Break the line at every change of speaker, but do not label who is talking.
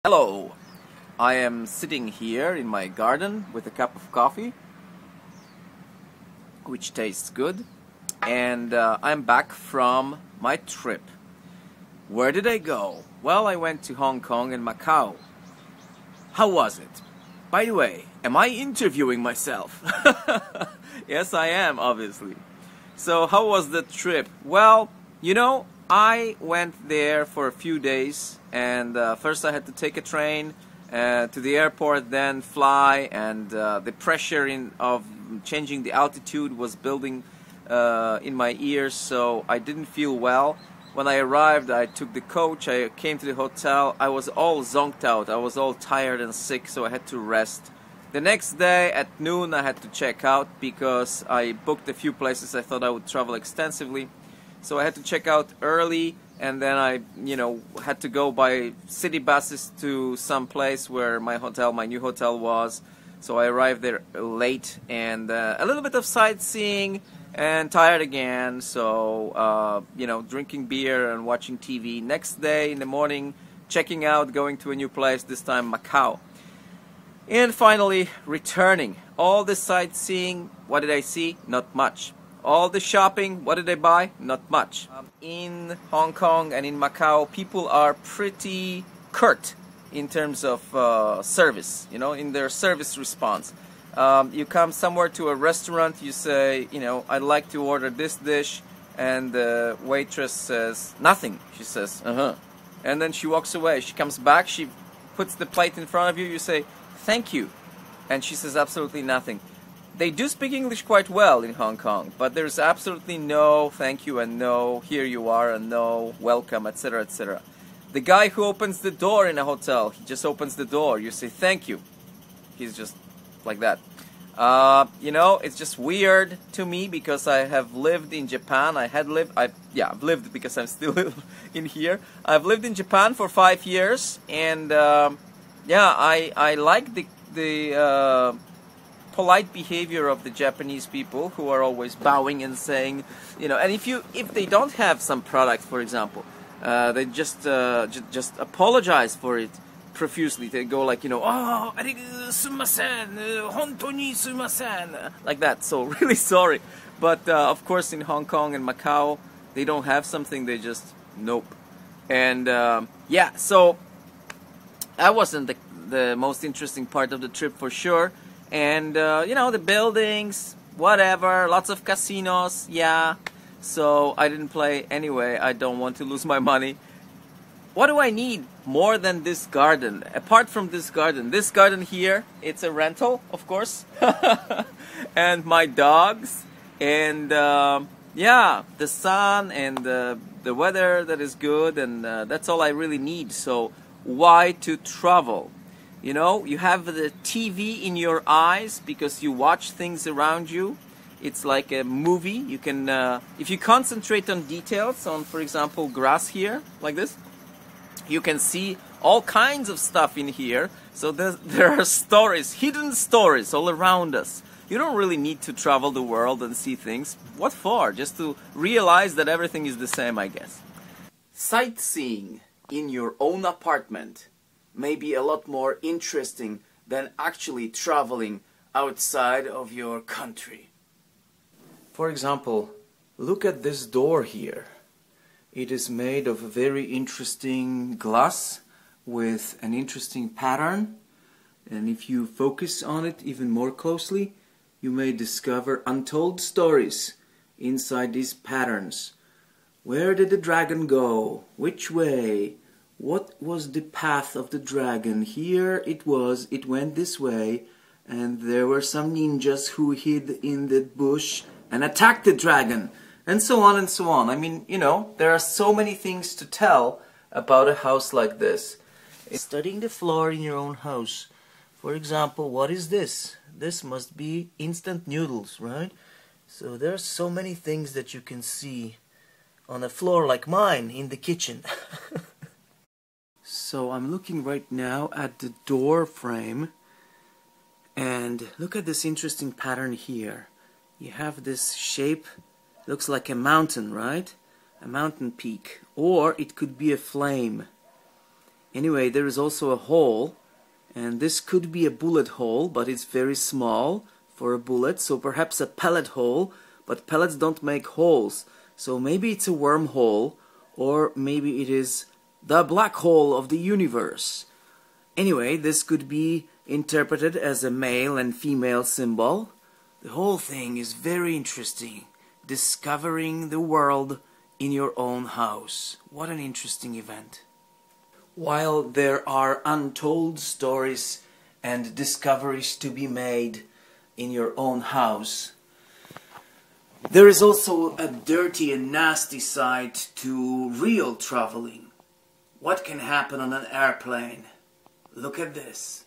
Hello, I am sitting here in my garden with a cup of coffee, which tastes good, and I'm back from my trip. Where did I go? Well, I went to Hong Kong and Macau. How was it? By the way, am I interviewing myself? Yes, I am, obviously. So, how was the trip? Well, I went there for a few days, and first I had to take a train to the airport, then fly, and the pressure of changing the altitude was building in my ears, so I didn't feel well. When I arrived, I took the coach, I came to the hotel, I was all zonked out, I was all tired and sick, so I had to rest. The next day at noon I had to check out because I booked a few places I thought I would travel extensively. So I had to check out early, and then I, had to go by city buses to some place where my new hotel was. So I arrived there late, and a little bit of sightseeing, and tired again. So, drinking beer and watching TV. Next day in the morning, checking out, going to a new place, this time Macau. And finally, returning. All the sightseeing, what did I see? Not much. All the shopping, what did I buy? Not much. In Hong Kong and in Macau, people are pretty curt in terms of service, in their service response. You come somewhere to a restaurant, you say, I'd like to order this dish, and the waitress says, nothing. She says, and then she walks away. She comes back, she puts the plate in front of you, you say, thank you, and she says absolutely nothing. They do speak English quite well in Hong Kong, but there's absolutely no thank you and no here you are and no welcome, etc., etc. The guy who opens the door in a hotel, he just opens the door. You say thank you. He's just like that. It's just weird to me because I have lived in Japan. I've lived because I'm still in here. I've lived in Japan for 5 years, and I like the polite behavior of the Japanese people, who are always bowing and saying, and if they don't have some product, for example, they just apologize for it profusely. They go like, oh, sumimasen, hontoni sumimasen, like that. So really sorry, but of course in Hong Kong and Macau, they don't have something. They just nope. And so that wasn't the most interesting part of the trip for sure. And, the buildings, whatever, lots of casinos, yeah. So I didn't play anyway. I don't want to lose my money. What do I need more than this garden? Apart from this garden here, it's a rental, of course. And my dogs, and, the sun and the weather that is good, and that's all I really need. So why to travel? You have the TV in your eyes because you watch things around you. It's like a movie. You can, if you concentrate on details, on, for example, grass here, like this, you can see all kinds of stuff in here. So there are stories, hidden stories all around us. You don't really need to travel the world and see things. What for? Just to realize that everything is the same, I guess. Sightseeing in your own apartment may be a lot more interesting than actually traveling outside of your country. For example, look at this door here. It is made of a very interesting glass with an interesting pattern, and if you focus on it even more closely, you may discover untold stories inside these patterns. Where did the dragon go? Which way? What was the path of the dragon? Here it went this way, and there were some ninjas who hid in the bush and attacked the dragon, and so on and so on. I mean, there are so many things to tell about a house like this. Studying the floor in your own house. For example, what is this? This must be instant noodles, right? So there are so many things that you can see on a floor like mine in the kitchen. So I'm looking right now at the door frame, and look at this interesting pattern here. You have this shape, looks like a mountain, right? A mountain peak, or it could be a flame. Anyway, there is also a hole, and this could be a bullet hole, but it's very small for a bullet, so perhaps a pellet hole, but pellets don't make holes, so maybe it's a wormhole, or maybe it is the black hole of the universe. Anyway, this could be interpreted as a male and female symbol. The whole thing is very interesting. Discovering the world in your own house. What an interesting event. While there are untold stories and discoveries to be made in your own house, there is also a dirty and nasty side to real traveling. What can happen on an airplane? Look at this.